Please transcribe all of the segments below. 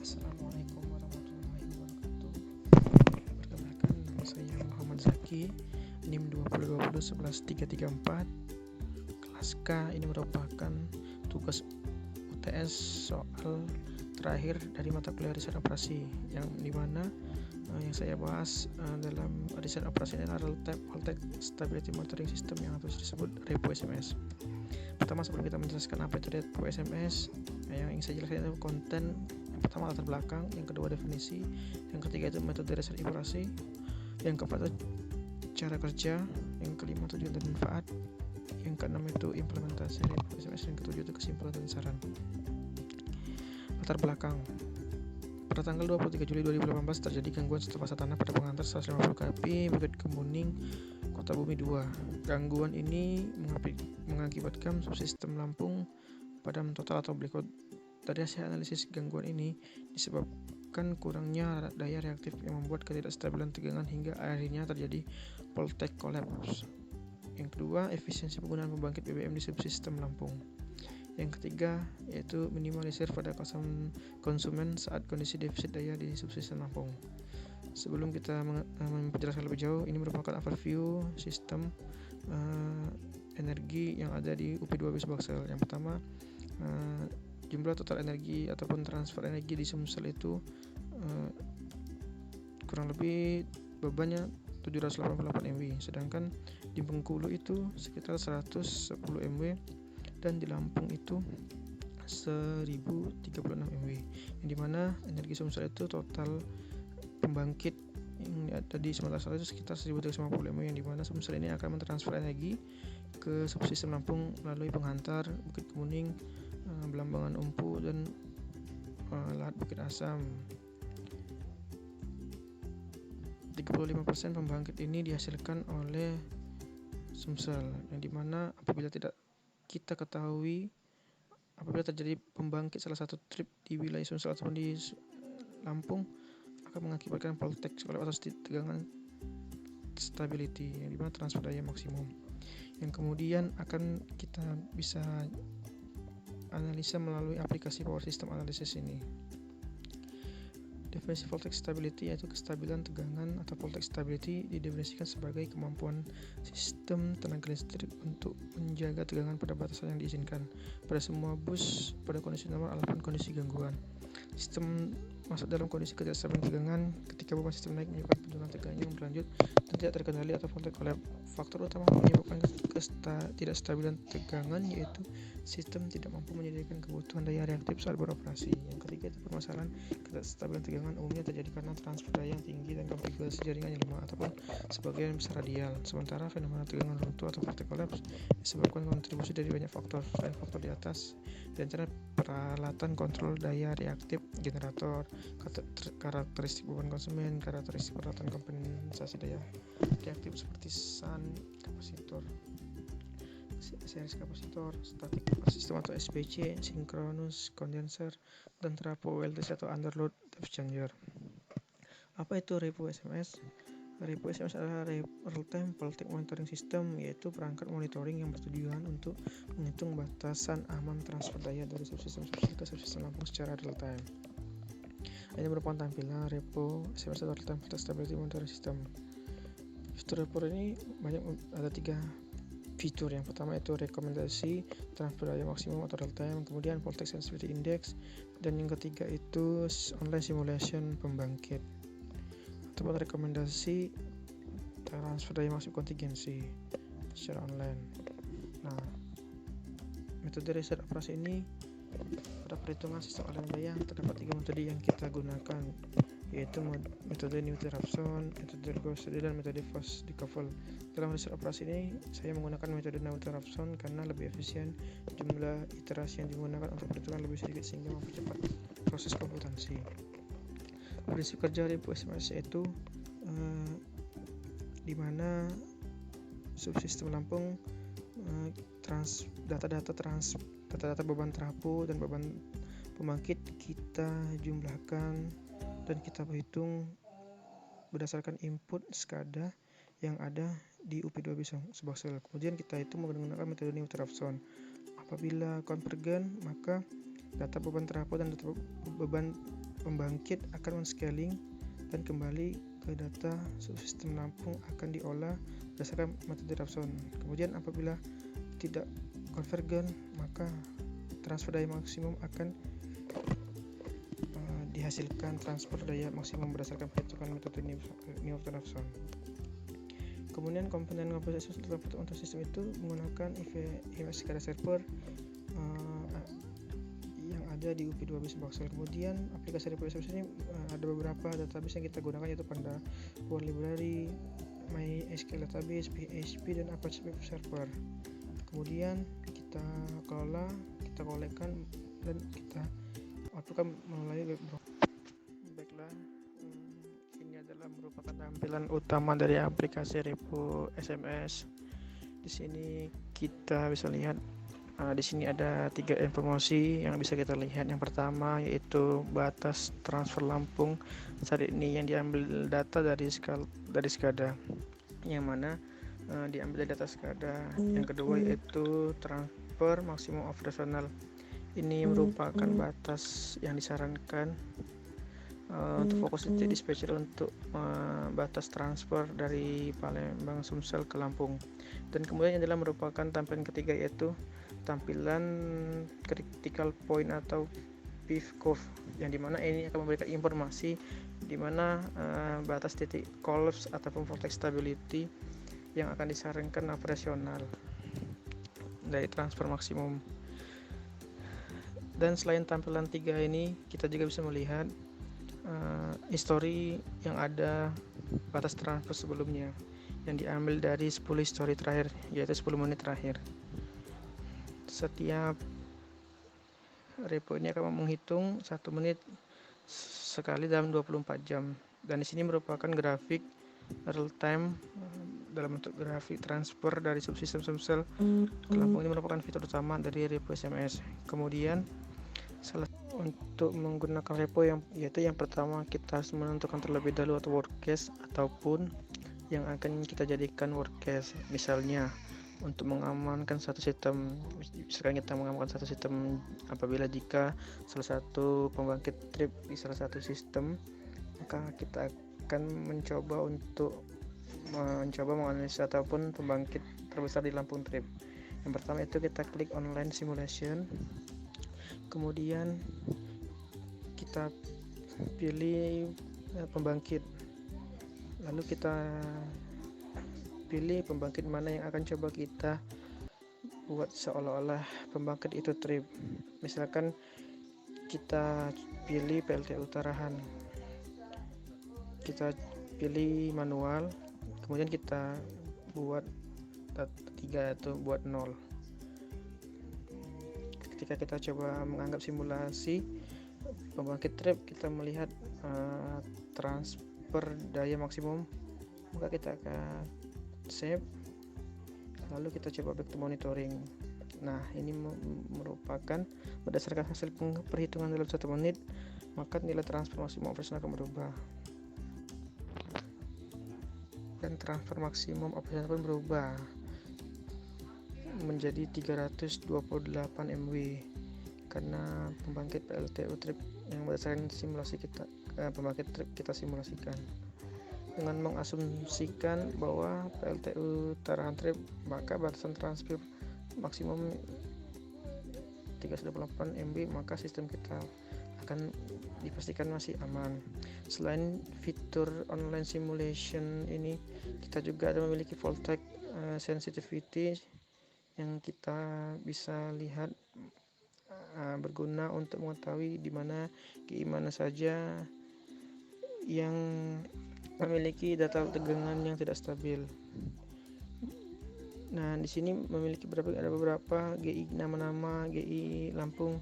Assalamualaikum warahmatullahi wabarakatuh. Perkenalkan, nama saya Muhammad Zaki, NIM 2020 11 334. Kelas K ini merupakan tugas UTS soal terakhir dari mata kuliah desain operasi, yang dimana yang saya bahas dalam desain operasi ini adalah Real-Time Voltage Stability Monitoring System yang harus disebut REPO SMS. Pertama, sebelum kita menjelaskan apa itu REPO SMS, yang ingin saya jelaskan itu konten. Yang pertama, latar belakang. Yang kedua, definisi. Yang ketiga itu metode desain operasi. Yang keempat itu cara kerja. Yang kelima, tujuan dan manfaat. Yang keenam itu implementasi REPO SMS. Yang ketujuh itu kesimpulan dan saran. Latar belakang. Pada tanggal 23 Juli 2018 terjadi gangguan setelah fase tanah pada pengantar 150 kP Bukit Kemuning, Kota Bumi 2. Gangguan ini mengakibatkan subsistem Lampung padam total atau blackout. Dari hasil analisis, gangguan ini disebabkan kurangnya daya reaktif yang membuat ketidakstabilan tegangan hingga akhirnya terjadi voltage collapse. Yang kedua, efisiensi penggunaan pembangkit BBM di subsistem Lampung. Yang ketiga, yaitu minimalisir pada konsumen saat kondisi defisit daya di subsistem Lampung. Sebelum kita menjelaskan lebih jauh, ini merupakan overview sistem energi yang ada di UP2B Subaksel. Yang pertama, jumlah total energi ataupun transfer energi di Sumsel itu kurang lebih bebannya 788 MW, sedangkan di Bengkulu itu sekitar 110 MW dan di Lampung itu 1036 MW, yang dimana energi Sumsel itu total pembangkit yang ada di Sumatera Selatan itu sekitar 1350 MW, yang dimana Sumsel ini akan mentransfer energi ke subsistem Lampung melalui penghantar Bukit Kemuning, Belambangan Umpu, dan Lahat Bukit Asam. 35% pembangkit ini dihasilkan oleh Sumsel, yang dimana apabila terjadi pembangkit salah satu trip di wilayah Sumsel ataupun di Lampung, akan mengakibatkan voltage collapse atau tegangan stability, yang dimana transfer daya maksimum, yang kemudian akan kita bisa analisa melalui aplikasi Power System Analysis ini. Definisi voltage stability yaitu kestabilan tegangan atau voltage stability didefinisikan sebagai kemampuan sistem tenaga listrik untuk menjaga tegangan pada batasan yang diizinkan pada semua bus pada kondisi normal ataupun kondisi gangguan. Sistem masuk dalam kondisi ketidakstabilan tegangan ketika beban sistem naik menyebabkan penurunan tegangan yang berlanjut dan tidak terkendali atau voltage collapse. Faktor utama menyebabkan ketidakstabilan tegangan yaitu sistem tidak mampu menyediakan kebutuhan daya reaktif saat beroperasi. Yang ketiga itu permasalahan ketidakstabilan tegangan umumnya terjadi karena transfer daya yang tinggi dan konfigurasi jaringan yang lemah ataupun sebagian besar radial. Sementara fenomena tegangan runtuh atau voltage collapse disebabkan kontribusi dari banyak faktor. Selain faktor di atas, di antara peralatan kontrol daya reaktif, generator, karakteristik beban konsumen, karakteristik peralatan kompensasi daya reaktif seperti shunt, kapasitor, series kapasitor, static power system atau SPC, synchronous condenser, dan trafo WLTC atau underload depth changer. Apa itu REPO SMS? REPO SMS adalah Real-Time Voltage Monitoring System, yaitu perangkat monitoring yang bertujuan untuk menghitung batasan aman transfer daya dari subsistem ke subsistem Lampung secara real time. Ini merupakan tampilan REPO SMS atau Real-Time Voltage Stability Monitoring System. Fitur REPO ini ada 3 fitur. Yang pertama itu rekomendasi transfer daya maksimum atau real time, kemudian voltage sensitivity index, dan yang ketiga itu online simulation pembangkit ataupun rekomendasi transfer daya maksimum kontingensi secara online. Nah, metode riset operasi ini pada perhitungan sistem aliran daya terdapat 3 metode yang kita gunakan, yaitu metode Newton-Raphson, metode Gauss-Seidel, dan metode Voss-Dickovel. Dalam riset operasi ini, saya menggunakan metode Newton-Raphson karena lebih efisien, jumlah iterasi yang digunakan untuk perhitungan lebih sedikit sehingga mempercepat proses komputasi. Prinsip kerja REPO SMS yaitu di mana subsistem Lampung data-data beban trafo dan beban pembangkit kita jumlahkan dan kita berhitung berdasarkan input SCADA yang ada di UP2B Subaksel. Kemudian kita itu menggunakan metode Newton-Raphson. Apabila konvergen, maka data beban trafo dan data beban pembangkit akan men-scaling dan kembali ke data subsistem Lampung akan diolah berdasarkan metode Raphson. Kemudian apabila tidak konvergen, maka transfer daya maksimum akan dihasilkan transfer daya maksimum berdasarkan perhitungan metode Newton-Raphson. Kemudian komponen untuk sistem itu menggunakan IMS server yang ada di UP2B Boxel. Kemudian aplikasi repo ini ada beberapa database yang kita gunakan, yaitu Panda Word Library, MySQL Database, PHP, dan Apache Web Server. Kemudian kita kelola, kita kolekkan, dan kita outputkan melalui web browser. Baiklah, ini adalah merupakan tampilan utama dari aplikasi repo SMS. Di sini kita bisa lihat, di sini ada 3 informasi yang bisa kita lihat. Yang pertama yaitu batas transfer Lampung saat ini yang diambil data dari SCADA, yang mana diambil dari data SCADA. Yang kedua yaitu transfer maksimum operasional. Ini merupakan batas yang disarankan untuk fokus titik dispatcher untuk batas transfer dari Palembang Sumsel ke Lampung. Dan kemudian adalah merupakan tampilan ketiga, yaitu tampilan critical point atau PIV curve, yang dimana ini akan memberikan informasi dimana batas titik collapse ataupun vortex stability yang akan disarankan operasional dari transfer maksimum. Dan selain tampilan 3 ini, kita juga bisa melihat history yang ada batas transfer sebelumnya yang diambil dari 10 history terakhir, yaitu 10 menit terakhir. Setiap repo ini akan menghitung 1 menit sekali dalam 24 jam. Dan di sini merupakan grafik real time dalam bentuk grafik transfer dari subsistem Sumsel ke Lampung. Ini merupakan fitur utama dari repo SMS. Kemudian untuk menggunakan repo yaitu yang pertama, kita harus menentukan terlebih dahulu atau worst case ataupun yang akan kita jadikan worst case. Misalnya untuk mengamankan satu sistem, misalkan kita mengamankan satu sistem apabila jika salah satu pembangkit trip di salah satu sistem, maka kita akan mencoba menganalisa ataupun pembangkit terbesar di Lampung trip. Yang pertama itu kita klik online simulation, kemudian kita pilih pembangkit, lalu kita pilih pembangkit mana yang akan coba kita buat seolah-olah pembangkit itu trip. Misalkan kita pilih PLTU Tarahan, kita pilih manual, kemudian kita buat 3 atau buat 0. Ketika kita coba menganggap simulasi pembangkit trip, kita melihat transfer daya maksimum, maka kita akan save, lalu kita coba back to monitoring. Nah, ini merupakan berdasarkan hasil perhitungan dalam 1 menit, maka nilai transfer maksimum operasional akan berubah, dan transfer maksimum operasional pun berubah menjadi 328 MW karena pembangkit PLTU trip yang berdasarkan simulasi pembangkit trip kita simulasikan dengan mengasumsikan bahwa PLTU Tarahan trip, maka batasan transfer maksimum 328 MB, maka sistem kita akan dipastikan masih aman. Selain fitur online simulation ini, kita juga ada memiliki voltage sensitivity yang kita bisa lihat berguna untuk mengetahui di mana GI mana saja yang memiliki data tegangan yang tidak stabil. Nah, di sini ada beberapa GI, nama-nama GI Lampung.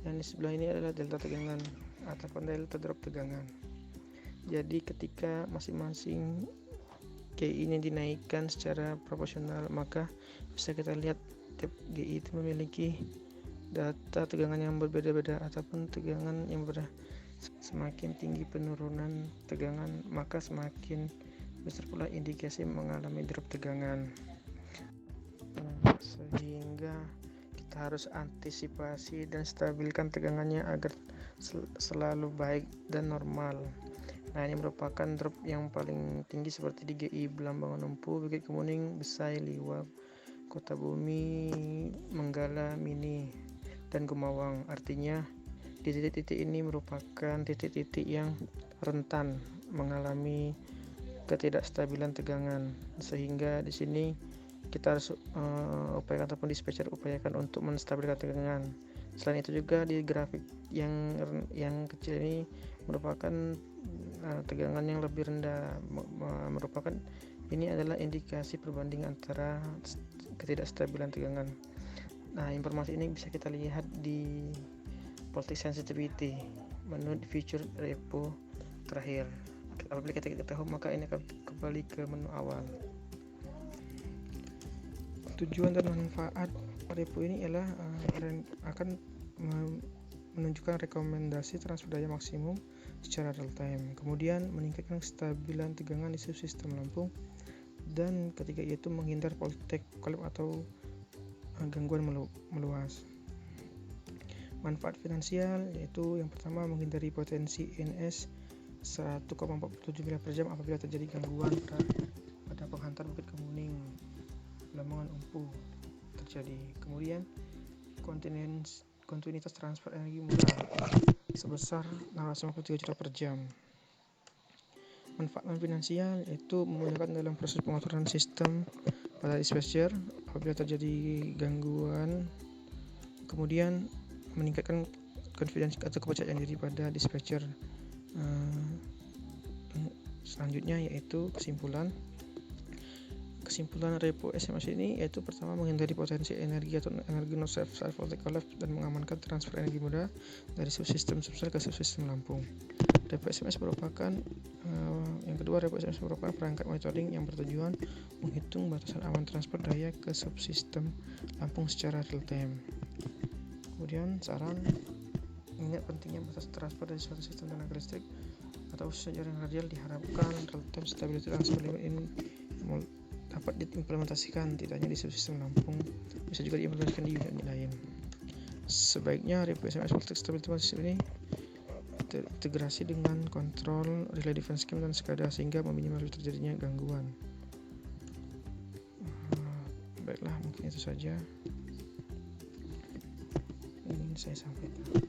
Yang di sebelah ini adalah delta tegangan ataupun delta drop tegangan. Jadi ketika masing-masing GI ini dinaikkan secara proporsional, maka bisa kita lihat tiap GI itu memiliki data tegangan yang berbeda-beda ataupun tegangan yang berbeda. Semakin tinggi penurunan tegangan, maka semakin besar pula indikasi mengalami drop tegangan. Sehingga kita harus antisipasi dan stabilkan tegangannya agar selalu baik dan normal. Nah, ini merupakan drop yang paling tinggi seperti di GI Belambangan Empu, Bukit Kemuning, Besai, Liwak, Kota Bumi, Menggala, Mini, dan Gumawang. Artinya di titik-titik ini merupakan titik-titik yang rentan mengalami ketidakstabilan tegangan, sehingga di sini kita harus upayakan ataupun dispatcher upayakan untuk menstabilkan tegangan. Selain itu juga di grafik yang kecil ini merupakan tegangan yang lebih rendah, merupakan ini adalah indikasi perbandingan antara ketidakstabilan tegangan. Nah, informasi ini bisa kita lihat di voltage sensitivity, menu feature repo terakhir. Apabila kita tahu, maka ini akan kembali ke menu awal. Tujuan dan manfaat repo ini ialah akan menunjukkan rekomendasi transfer daya maksimum secara real time, kemudian meningkatkan kestabilan tegangan di subsistem Lampung, dan ketiga yaitu menghindar voltage collapse atau gangguan meluas. Manfaat finansial yaitu yang pertama, menghindari potensi NS 1,47 miliar per jam apabila terjadi gangguan pada penghantar Bukit Kemuning, Belambangan Empu terjadi. Kemudian kontinuitas transfer energi murah sebesar 653 juta per jam. Manfaat non-finansial yaitu memudahkan dalam proses pengaturan sistem pada dispatcher apabila terjadi gangguan, kemudian meningkatkan confidence atau kepercayaan diri pada dispatcher. Selanjutnya yaitu kesimpulan repo SMS ini yaitu pertama, menghindari potensi energi atau energi no self voltage collapse dan mengamankan transfer energi mudah dari subsistem subsel ke subsistem Lampung. Repo SMS merupakan yang kedua, repo SMS merupakan perangkat monitoring yang bertujuan menghitung batasan aman transfer daya ke subsistem Lampung secara real time. Kemudian saran, ingat pentingnya batas transfer dari suatu sistem tenaga listrik atau khususnya jaringan radial. Diharapkan real time stability transfer limit ini dapat diimplementasikan tidak hanya di subsistem Lampung, bisa juga diimplementasikan di unit lain. Sebaiknya repo SMS voltage stability system ini terintegrasi dengan kontrol relay defense scheme dan SCADA sehingga meminimalkan terjadinya gangguan. Baiklah, mungkin itu saja ingin saya sampaikan.